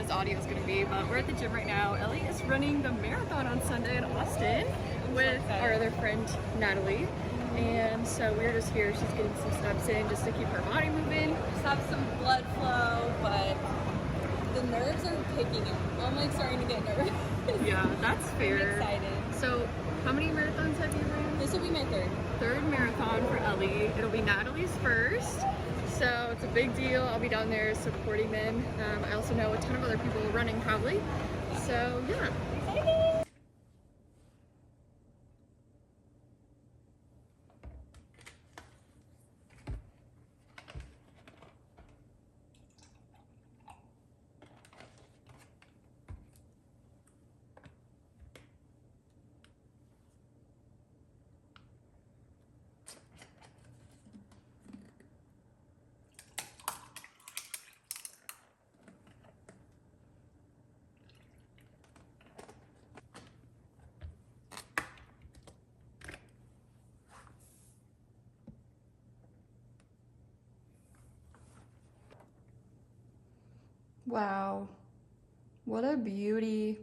this audio is going to be, but we're at the gym right now. Ellie is running the marathon on Sunday in Austin with our other friend Natalie. And so we're just here. She's getting some steps in just to keep her body moving. Just have some blood flow, but the nerves are kicking in. I'm like starting to get nervous. Yeah, that's fair. I'm excited. So how many marathons have you ran? This will be my third Marathon for Ellie. It'll be Natalie's first. So it's a big deal. I'll be down there supporting them. I also know a ton of other people running probably. So yeah. Excited. Wow, what a beauty.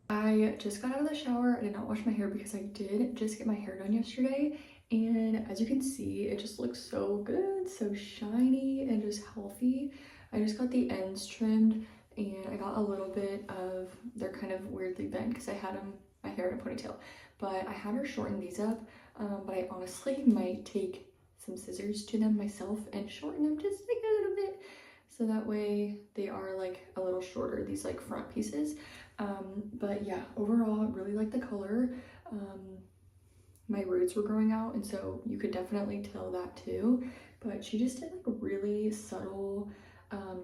I just got out of the shower. I did not wash my hair because I did just get my hair done yesterday. And as you can see, it just looks so good, so shiny and just healthy. I just got the ends trimmed and I got a little bit of, they're kind of weirdly bent because I had my hair in a ponytail. But I had her shorten these up, but I honestly might take some scissors to them myself and shorten them just like a little bit. So that way they are like a little shorter, these like front pieces. But yeah, overall, I really like the color. My roots were growing out, and so you could definitely tell that too. But she just did like really subtle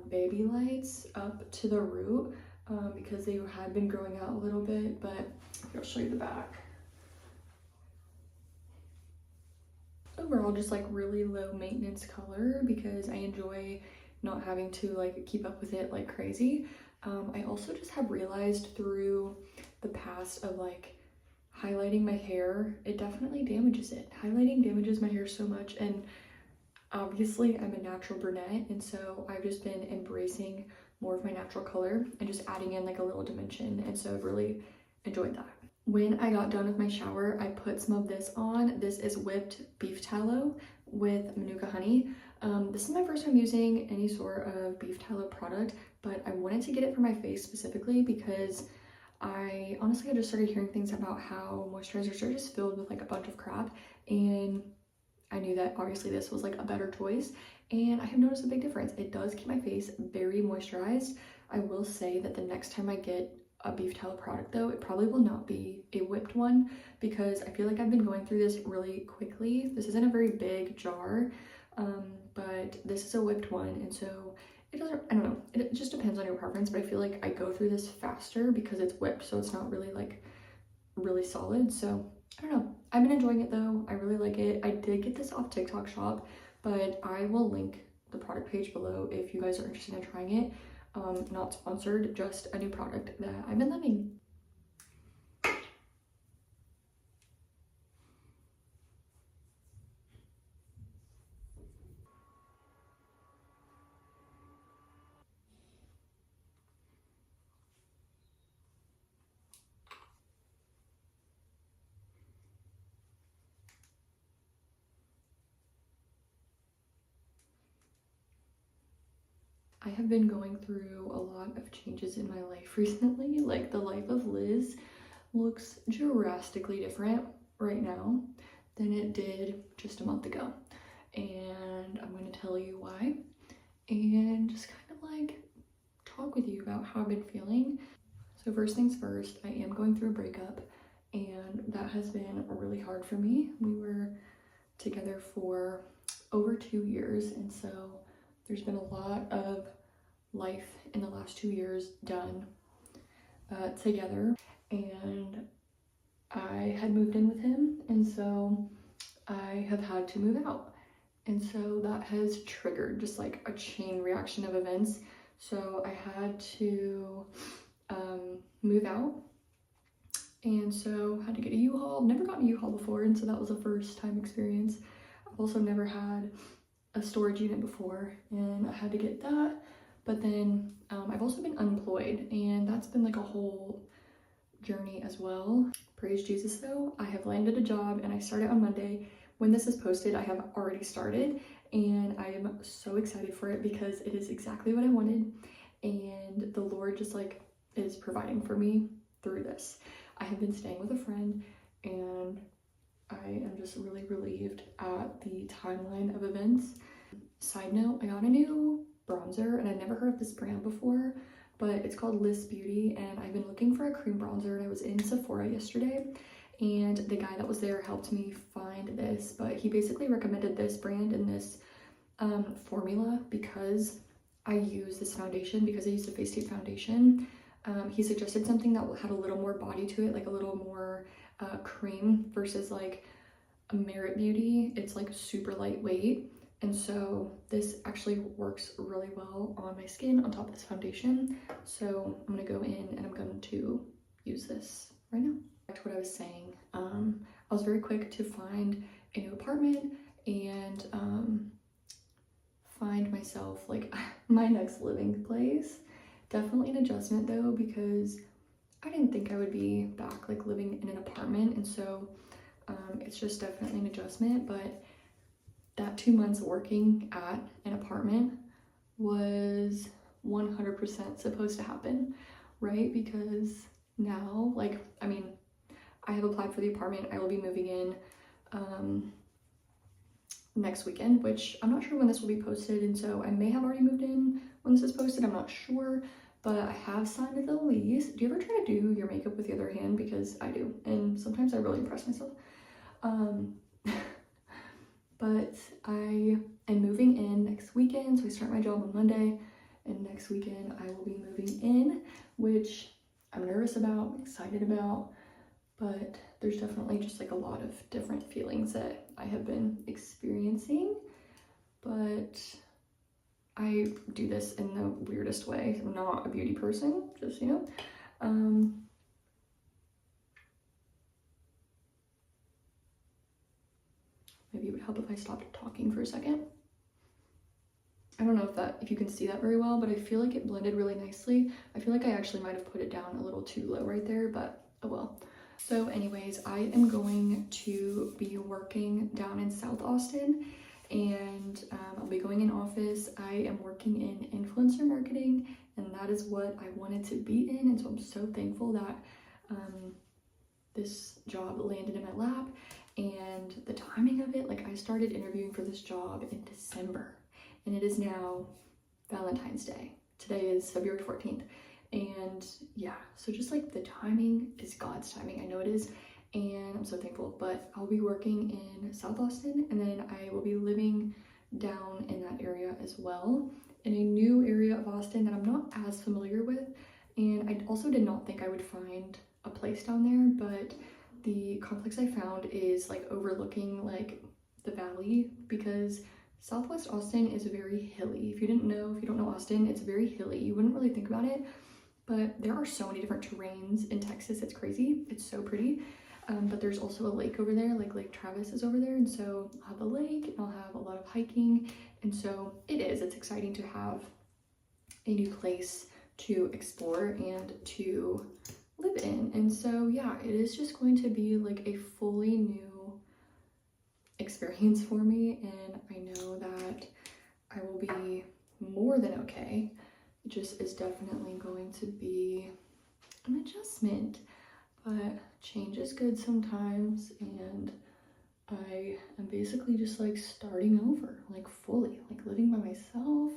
baby lights up to the root because they had been growing out a little bit, but I'll show you the back. Overall, just like really low maintenance color because I enjoy not having to like keep up with it like crazy. I also just have realized through the past of like highlighting my hair, it definitely damages it. Highlighting damages my hair so much, and obviously I'm a natural brunette, and so I've just been embracing more of my natural color and just adding in like a little dimension, and so I've really enjoyed that. When I got done with my shower, I put some of this on. This is whipped beef tallow with Manuka honey. This is my first time using any sort of beef tallow product, but I wanted to get it for my face specifically because I honestly just started hearing things about how moisturizers are just filled with like a bunch of crap, and I knew that obviously this was like a better choice, and I have noticed a big difference. It does keep my face very moisturized. I will say that the next time I get a beef tallow product though, it probably will not be a whipped one because I feel like I've been going through this really quickly. This isn't a very big jar, but this is a whipped one, and so it doesn't, I don't know, it just depends on your preference, but I feel like I go through this faster because it's whipped, so it's not really like really solid. So I don't know, I've been enjoying it though. I really like it. I did get this off TikTok shop, but I will link the product page below if you guys are interested in trying it. Not sponsored, just a new product that I've been loving. I have been going through a lot of changes in my life recently. Like the life of Liz looks drastically different right now than it did just a month ago. And I'm going to tell you why and just kind of like talk with you about how I've been feeling. So first things first, I am going through a breakup, and that has been really hard for me. We were together for over 2 years, and so there's been a lot of life in the last 2 years done together, and I had moved in with him, and so I have had to move out, and so that has triggered just like a chain reaction of events. So I had to move out, and so had to get a U-Haul. Never gotten a U-Haul before, and so that was a first time experience. I've also never had a storage unit before, and I had to get that. But then I've also been unemployed, and that's been like a whole journey as well. Praise Jesus though, I have landed a job and I started on Monday. When this is posted, I have already started, and I am so excited for it because it is exactly what I wanted, and the Lord just like is providing for me through this. I have been staying with a friend, and I am just really relieved at the timeline of events. Side note, I got a new bronzer, and I'd never heard of this brand before, but it's called Liss Beauty, and I've been looking for a cream bronzer, and I was in Sephora yesterday, and the guy that was there helped me find this, but he basically recommended this brand and this formula because I use this foundation, because I used a Face Tape foundation. He suggested something that had a little more body to it, like a little more cream versus like a Merit Beauty. It's like super lightweight. And so this actually works really well on my skin on top of this foundation. So I'm gonna go in and I'm going to use this right now. Back to what I was saying, I was very quick to find a new apartment and find myself like my next living place. Definitely an adjustment though, because I didn't think I would be back like living in an apartment, and so it's just definitely an adjustment. But that 2 months working at an apartment was 100% supposed to happen, right? Because now, like, I mean, I have applied for the apartment. I will be moving in next weekend, which I'm not sure when this will be posted, and so I may have already moved in when this is posted. I'm not sure, but I have signed the lease. Do you ever try to do your makeup with the other hand? Because I do, and sometimes I really impress myself. But I am moving in next weekend, so I start my job on Monday, and next weekend I will be moving in, which I'm nervous about, excited about, but there's definitely just like a lot of different feelings that I have been experiencing. But I do this in the weirdest way. I'm not a beauty person, just, you know. Maybe it would help if I stopped talking for a second. I don't know if you can see that very well, but I feel like it blended really nicely. I feel like I actually might have put it down a little too low right there, but oh well. So anyways, I am going to be working down in South Austin, and I'll be going in office. I am working in influencer marketing, and that is what I wanted to be in, and so I'm so thankful that this job landed in my lap. And the timing of it, like I started interviewing for this job in December, and it is now Valentine's Day. Today is February 14th. And yeah, so just like the timing is God's timing. I know it is, and I'm so thankful. But I'll be working in South Austin, and then I will be living down in that area as well, in a new area of Austin that I'm not as familiar with. And I also did not think I would find a place down there, but the complex I found is like overlooking like the valley, because Southwest Austin is very hilly. If you don't know Austin, it's very hilly. You wouldn't really think about it, but there are so many different terrains in Texas. It's crazy. It's so pretty. But there's also a lake over there, like Lake Travis is over there, and so I'll have a lake and I'll have a lot of hiking, and so it's exciting to have a new place to explore and to live in. And so yeah, it is just going to be like a fully new experience for me, and I know that I will be more than okay. It just is definitely going to be an adjustment, but change is good sometimes, and I am basically just like starting over, like fully, like living by myself,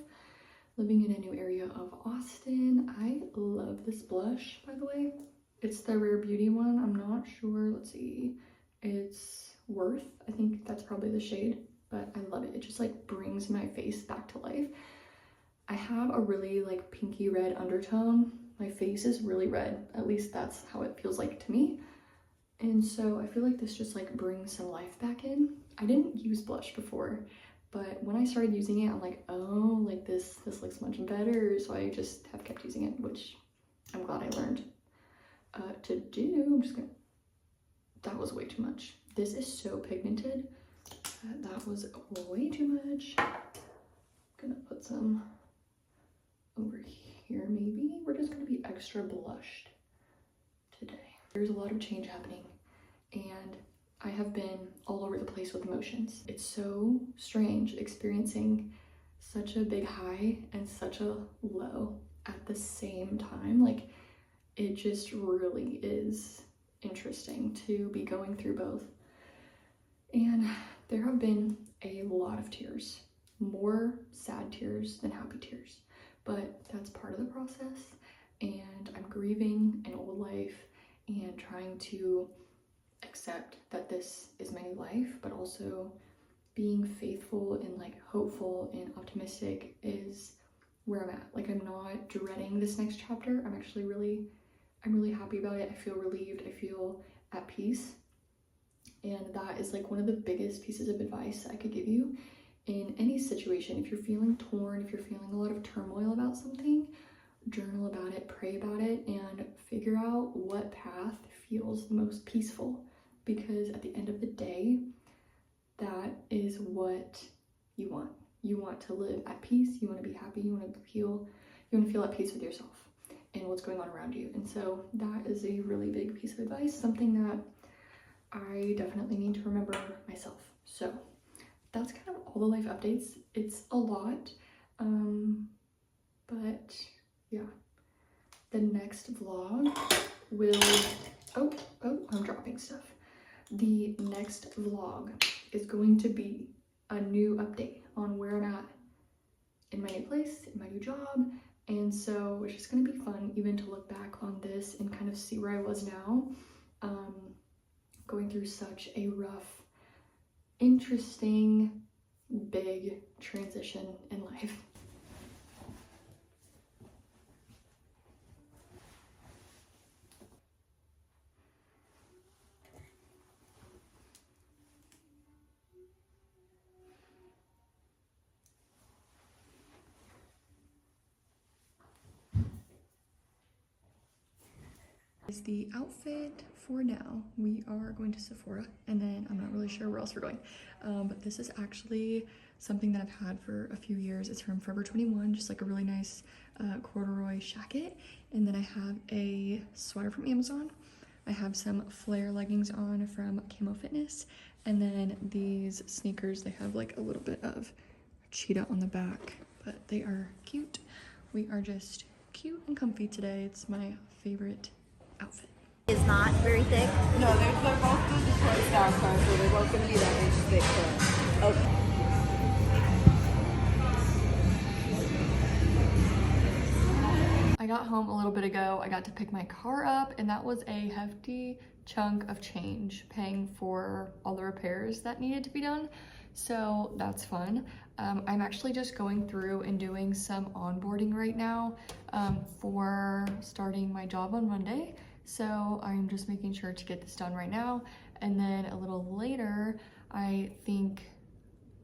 living in a new area of Austin. I love this blush, by the way. It's the Rare Beauty one. I'm not sure. Let's see. It's Worth. I think that's probably the shade, but I love it. It just like brings my face back to life. I have a really like pinky red undertone. My face is really red. At least that's how it feels like to me. And so I feel like this just like brings some life back in. I didn't use blush before, but when I started using it, I'm like, oh, like this looks much better. So I just have kept using it, which I'm glad I learned to do. I'm just gonna, that was way too much. This is so pigmented. That was way too much. I'm gonna put some over here maybe. We're just gonna be extra blushed today. There's a lot of change happening and I have been all over the place with emotions. It's so strange experiencing such a big high and such a low at the same time. Like, it just really is interesting to be going through both. And there have been a lot of tears, more sad tears than happy tears, but that's part of the process. And I'm grieving an old life and trying to accept that this is my new life, but also being faithful and like hopeful and optimistic is where I'm at. Like, I'm not dreading this next chapter. I'm really happy about it. I feel relieved. I feel at peace. And that is like one of the biggest pieces of advice I could give you in any situation. If you're feeling torn, if you're feeling a lot of turmoil about something, journal about it, pray about it, and figure out what path feels the most peaceful. Because at the end of the day, that is what you want. You want to live at peace, you want to be happy, you want to feel at peace with yourself and what's going on around you. And so that is a really big piece of advice, something that I definitely need to remember myself. So that's kind of all the life updates. It's a lot, but yeah. The next vlog will, oh, I'm dropping stuff. The next vlog is going to be a new update on where I'm at in my new place, in my new job. And so it's just gonna be fun even to look back on this and kind of see where I was now, going through such a rough, interesting, big transition in life. Is the outfit for now. We are going to Sephora and then I'm not really sure where else we're going, but this is actually something that I've had for a few years. It's from Forever 21, just like a really nice corduroy jacket. And then I have a sweater from Amazon. I have some flare leggings on from Camo Fitness, and then these sneakers, they have like a little bit of cheetah on the back, but they are cute. We are just cute and comfy today. It's my favorite outfit. Is not very thick. No, they're both the Detroit style cars, so they're both gonna be that inch thick. So. Okay. I got home a little bit ago. I got to pick my car up, and that was a hefty chunk of change, paying for all the repairs that needed to be done. So that's fun. I'm actually just going through and doing some onboarding right now for starting my job on Monday. So I'm just making sure to get this done right now. And then a little later, I think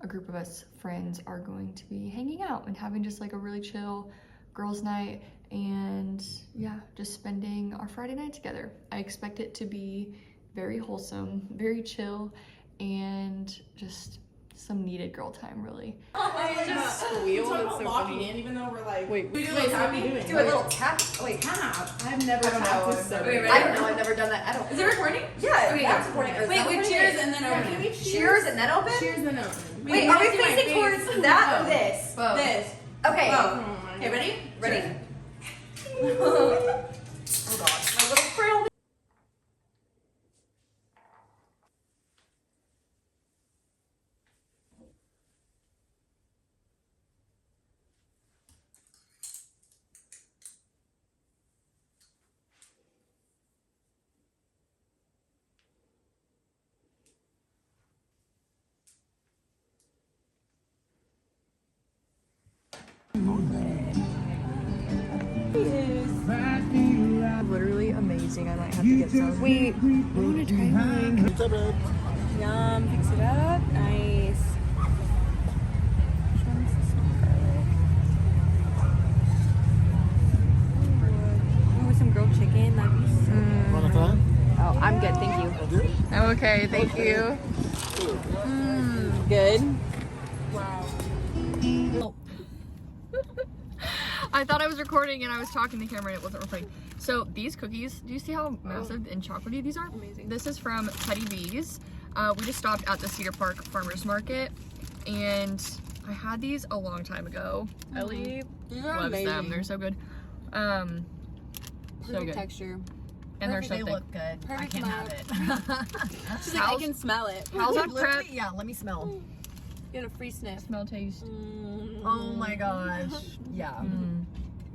a group of us friends are going to be hanging out and having just like a really chill girls' night, and yeah, just spending our Friday night together. I expect it to be very wholesome, very chill, and just some needed girl time, really. I just squealed. It's so funny. In, even though we're like, wait, how are we doing? Do a little tap. Wait, Tap. I've never I don't tapped know. this so Wait, good. I don't know. I've never done that. I don't. Is it recording? Yeah. Okay, That's yeah. recording. Or is Wait, that with recording? cheers and then open it. Cheers and then open. Cheers and then open. Wait, are we facing towards that or this? Both. This. Okay. Both. Okay, ready? Ready? Oh gosh, my little frail. Literally amazing. I might have to get some. Wait, I want to try mine. Yum, fix it up. Nice. Which one's this one? Garlic. Ooh, with some grilled chicken. That'd be so Oh, I'm good, thank you. I'm okay, thank you. good. Wow. I thought I was recording and I was talking to the camera and it wasn't recording. So these cookies, do you see how massive and chocolatey these are? Amazing. This is from Teddy B's. We just stopped at the Cedar Park Farmers Market and I had these a long time ago. Ellie loves them. They're so good. So good. Texture. And they're so They thick. look good. I Perfect can't have it. She's like, I can smell it. How's that prep? Literally, yeah, let me smell. Get a free sniff. Smell, taste. Oh my gosh. Yeah.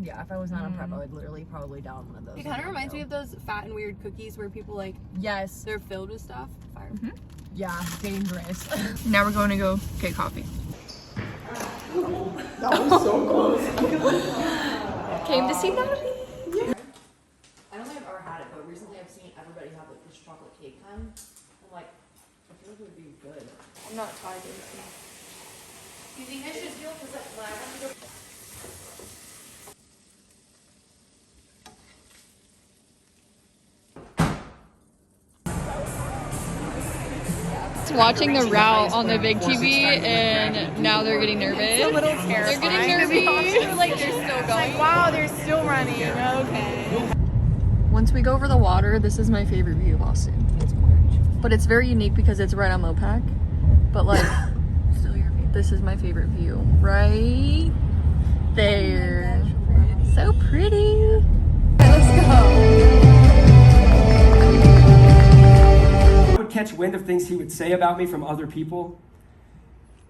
Yeah, if I was not on prep, I would literally probably down one of those. It kind of reminds me of those fat and weird cookies where people like, Yes. they're filled with stuff. Fire. Yeah, dangerous. Now we're going to go get coffee. That was so close. Came to see Natalie. I don't think I've ever had it, but recently I've seen everybody have like this chocolate cake kind. I'm like, I feel like it would be good. I'm not tied to anything. Do you think I should feel? Because like when I went to go. Watching the route on the big TV and now they're getting nervous. It's a little terrifying. They're getting nervous. They're like, they're still going. Wow, they're still running. Okay. Once we go over the water, this is my favorite view of Austin. But it's very unique because it's right on Mopac. But like, Still your favorite. this is my favorite view. Right there. So pretty. Let's go. I would catch wind of things he would say about me from other people.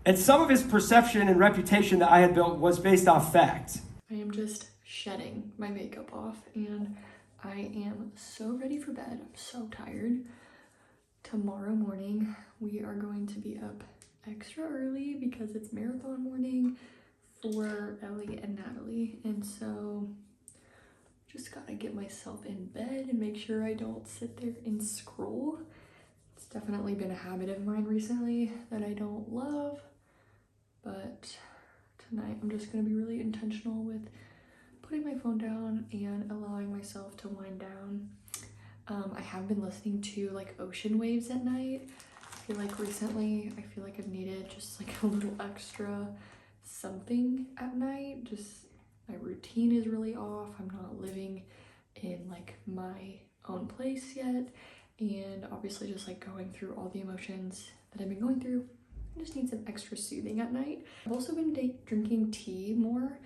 And some of his perception and reputation that I had built was based off fact. I am just shedding my makeup off and I am so ready for bed. I'm so tired. Tomorrow morning we are going to be up extra early because it's marathon morning for Ellie and Natalie, and so just gotta get myself in bed and make sure I don't sit there and scroll. It's definitely been a habit of mine recently that I don't love, but tonight I'm just gonna be really intentional with putting my phone down and allowing myself to wind down. I have been listening to like ocean waves at night. I feel like recently I've needed just like a little extra something at night. Just my routine is really off. I'm not living in like my own place yet, and obviously just like going through all the emotions that I've been going through, I just need some extra soothing at night. I've also been drinking tea more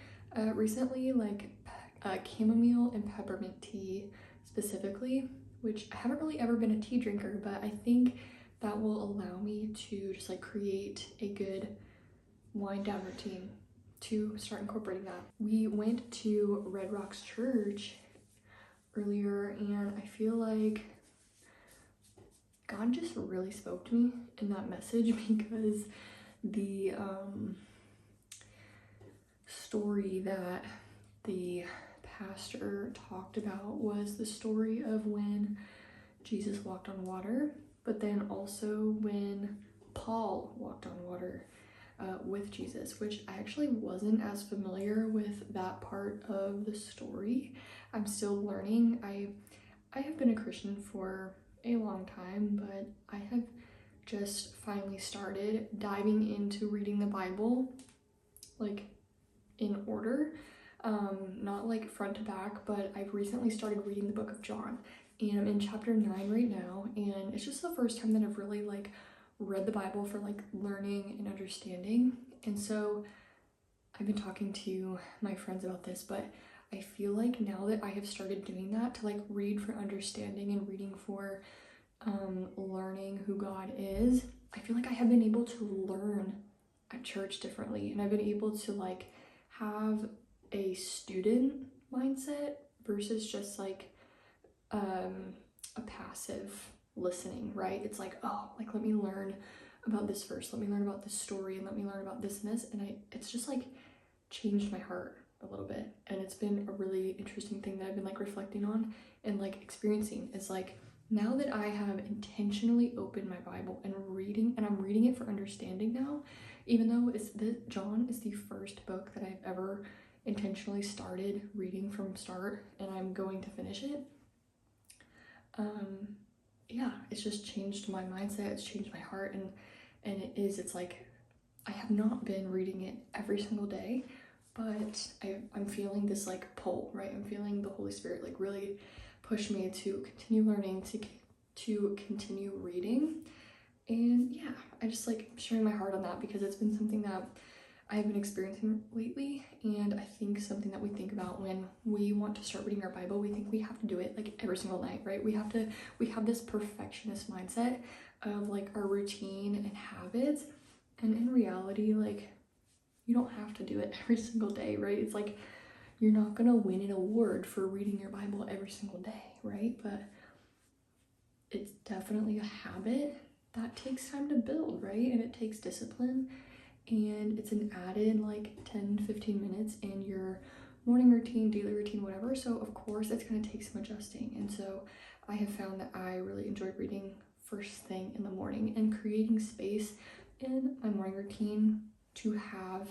recently, like chamomile and peppermint tea specifically, which I haven't really ever been a tea drinker, but I think that will allow me to just like create a good wind down routine to start incorporating that. We went to Red Rocks Church earlier and I feel like God just really spoke to me in that message because the story that the pastor talked about was the story of when Jesus walked on water, but then also when Paul walked on water with Jesus, which I actually wasn't as familiar with that part of the story. I'm still learning. I have been a Christian for a long time, but I have just finally started diving into reading the Bible like in order. Not like front to back, but I've recently started reading the book of John and I'm in chapter 9 right now, and it's just the first time that I've really like read the Bible for like learning and understanding. And so I've been talking to my friends about this, but I feel like now that I have started doing that, to like read for understanding and reading for learning who God is, I feel like I have been able to learn at church differently, and I've been able to like have a student mindset versus just like a passive listening, right? It's like, oh, like let me learn about this verse, let me learn about this story, and let me learn about this and this, and it's just like changed my heart a little bit, and it's been a really interesting thing that I've been like reflecting on and like experiencing. It's like now that I have intentionally opened my Bible and I'm reading it for understanding now, even though John is the first book that I've ever intentionally started reading from start and I'm going to finish it. Yeah, it's just changed my mindset, it's changed my heart, and it's like I have not been reading it every single day, but I'm feeling this like pull, right? I'm feeling the Holy Spirit like really push me to continue learning, to continue reading. And yeah, I just like sharing my heart on that because it's been something that I've been experiencing lately, and I think something that we think about when we want to start reading our Bible, we think we have to do it like every single night, right? We have this perfectionist mindset of like our routine and habits, and in reality, like you don't have to do it every single day, right? It's like you're not gonna win an award for reading your Bible every single day, right? But it's definitely a habit that takes time to build, right? And it takes discipline, and it's an added like 10-15 minutes in your morning routine, daily routine, whatever. So of course it's going to take some adjusting. And so I have found that I really enjoy reading first thing in the morning and creating space in my morning routine to have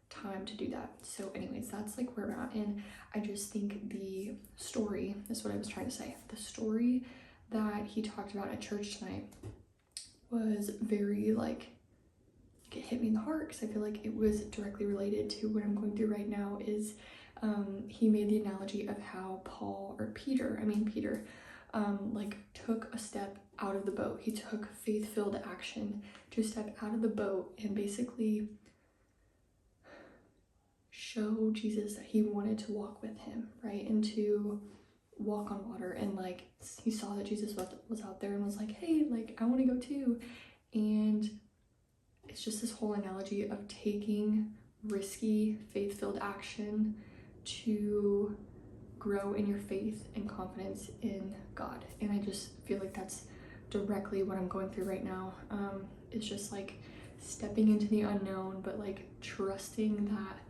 time to do that. So anyways, that's like where I'm at. And I just think the story, that's what I was trying to say, the story that he talked about at church tonight was very like, it hit me in the heart because I feel like it was directly related to what I'm going through right now. Is he made the analogy of how Peter like took a step out of the boat. He took faith-filled action to step out of the boat and basically show Jesus that he wanted to walk with him, right? And to walk on water. And like he saw that Jesus was out there and was like, hey, like I want to go too. And it's just this whole analogy of taking risky, faith-filled action to grow in your faith and confidence in God. And I just feel like that's directly what I'm going through right now. It's just like stepping into the unknown, but like trusting that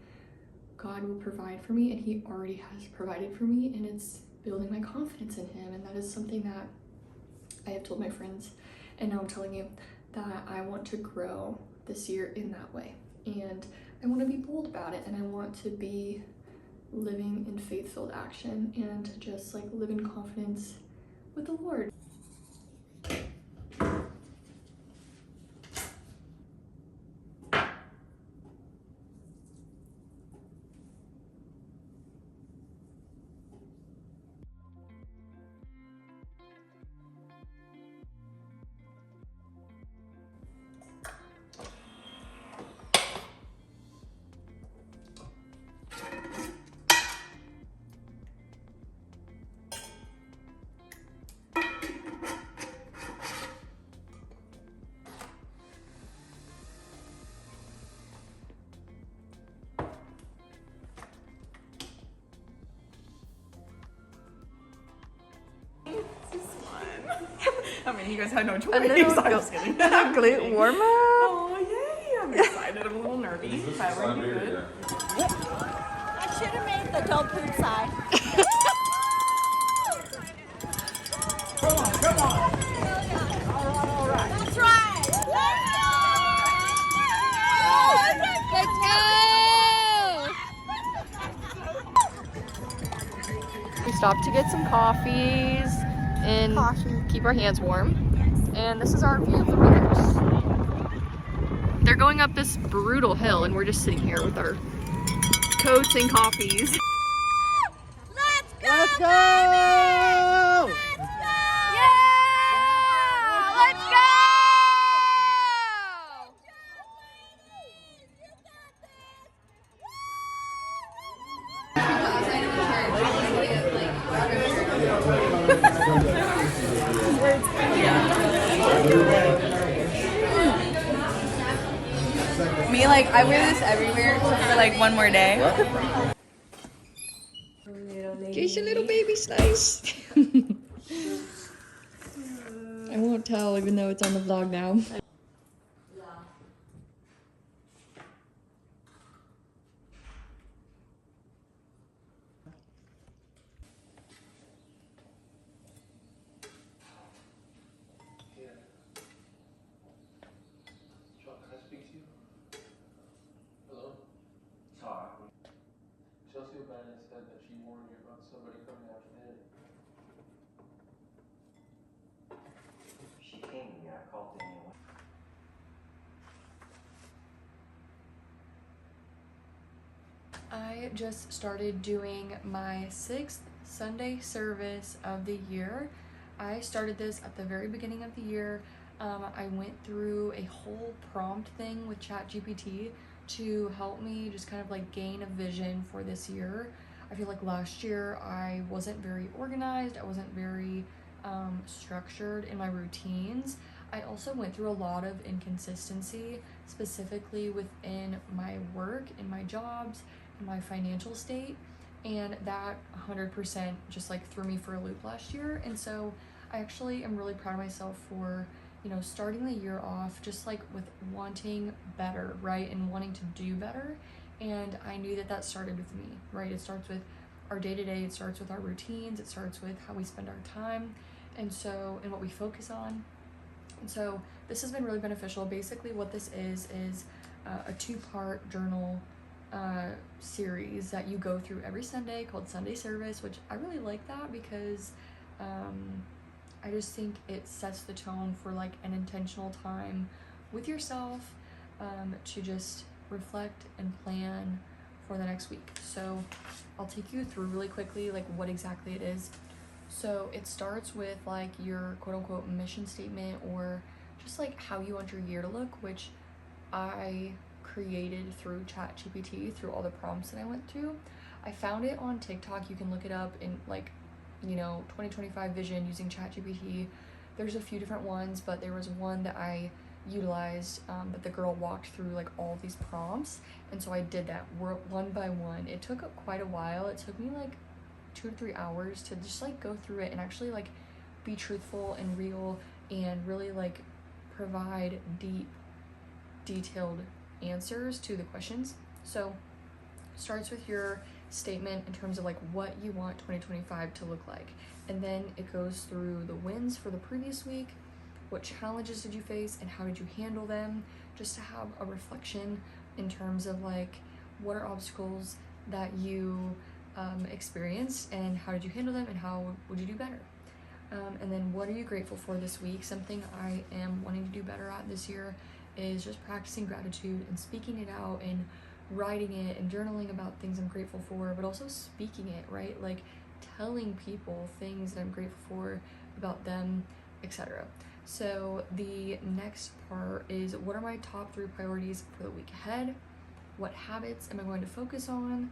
God will provide for me, and he already has provided for me, and it's building my confidence in him. And that is something that I have told my friends, and now I'm telling you, that I want to grow this year in that way. And I want to be bold about it, and I want to be living in faith-filled action and just like live in confidence with the Lord. I mean, you guys had no choice. A little I'm just kidding. glute warm up. Oh, yay! I'm excited. I'm a little nervy. But we're gonna be good. I should have made the dog poop sign. Come on, come on. All right. That's right. Let's go! We stopped to get some coffees and keep our hands warm. And this is our view of the rivers. They're going up this brutal hill, and we're just sitting here with our coats and coffees. Let's go! Let's go! Yeah! Let's go! Me, like, I wear this everywhere for like one more day. Geisha little baby's nice. I won't tell even though it's on the vlog now. Can I speak to you? Hello? Sorry. Chelsea O'Bannon said that she warned you about somebody coming after Danny. She came to me, I called Danny. I just started doing my 6th Sunday service of the year. I started this at the very beginning of the year. I went through a whole prompt thing with ChatGPT to help me just kind of like gain a vision for this year. I feel like last year I wasn't very organized, I wasn't very structured in my routines. I also went through a lot of inconsistency, specifically within my work, in my jobs, in my financial state, and that 100% just like threw me for a loop last year. And so I actually am really proud of myself for, you know, starting the year off just like with wanting better, right, and wanting to do better. And I knew that that started with me, right? It starts with our day-to-day, it starts with our routines, it starts with how we spend our time, and what we focus on. And so this has been really beneficial. Basically what this is a 2-part journal series that you go through every Sunday called Sunday Service, which I really like that because I just think it sets the tone for like an intentional time with yourself to just reflect and plan for the next week. So I'll take you through really quickly like what exactly it is. So it starts with like your quote unquote mission statement, or just like how you want your year to look, which I created through ChatGPT, through all the prompts that I went through. I found it on TikTok. You can look it up in like, you know, 2025 vision using ChatGPT. There's a few different ones, but there was one that I utilized that the girl walked through like all these prompts, and so I did that one by one. It took quite a while. It took me like 2 to 3 hours to just like go through it and actually like be truthful and real and really like provide deep, detailed answers to the questions. So starts with your statement in terms of like what you want 2025 to look like, and then it goes through the wins for the previous week, what challenges did you face and how did you handle them, just to have a reflection in terms of like what are obstacles that you experienced and how did you handle them and how would you do better. And then what are you grateful for this week? Something I am wanting to do better at this year is just practicing gratitude and speaking it out and writing it and journaling about things I'm grateful for, but also speaking it, right? Like telling people things that I'm grateful for about them, etc. So the next part is what are my top 3 priorities for the week ahead? What habits am I going to focus on?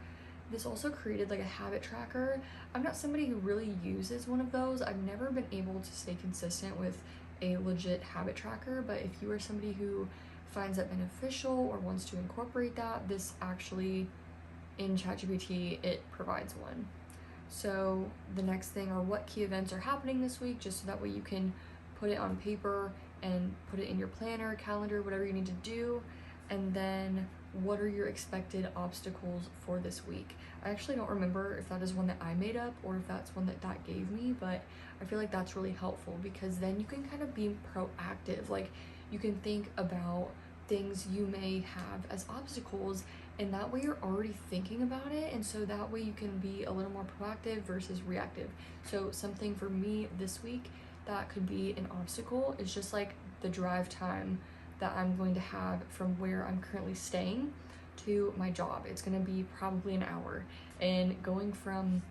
This also created like a habit tracker. I'm not somebody who really uses one of those. I've never been able to stay consistent with a legit habit tracker, but if you are somebody who finds that beneficial or wants to incorporate that, this actually in ChatGPT it provides one. So the next thing are what key events are happening this week, just so that way you can put it on paper and put it in your planner, calendar, whatever you need to do. And then what are your expected obstacles for this week? I actually don't remember if that is one that I made up or if that's one that gave me, but I feel like that's really helpful because then you can kind of be proactive. Like you can think about things you may have as obstacles, and that way you're already thinking about it, and so that way you can be a little more proactive versus reactive. So something for me this week that could be an obstacle is just like the drive time that I'm going to have from where I'm currently staying to my job. It's going to be probably an hour, and going from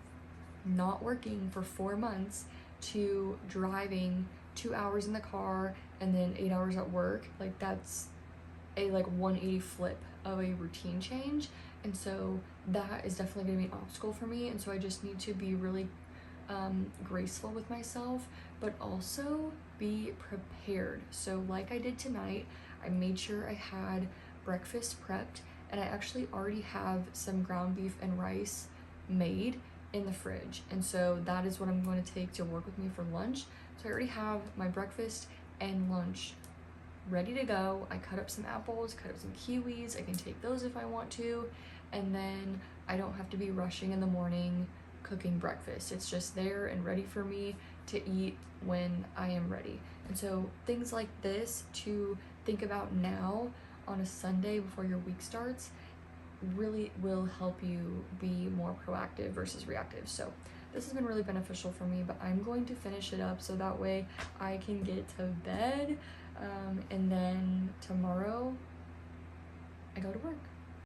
not working for 4 months to driving 2 hours in the car and then 8 hours at work, like that's a like 180 flip of a routine change. And so that is definitely going to be an obstacle for me, and so I just need to be really graceful with myself, but also be prepared. So like I did tonight, I made sure I had breakfast prepped, and I actually already have some ground beef and rice made in the fridge, and so that is what I'm going to take to work with me for lunch. So I already have my breakfast and lunch ready to go. I cut up some apples, cut up some kiwis, I can take those if I want to, and then I don't have to be rushing in the morning cooking breakfast. It's just there and ready for me to eat when I am ready. And so things like this to think about now on a Sunday before your week starts really will help you be more proactive versus reactive. So this has been really beneficial for me, but I'm going to finish it up so that way I can get to bed, and then tomorrow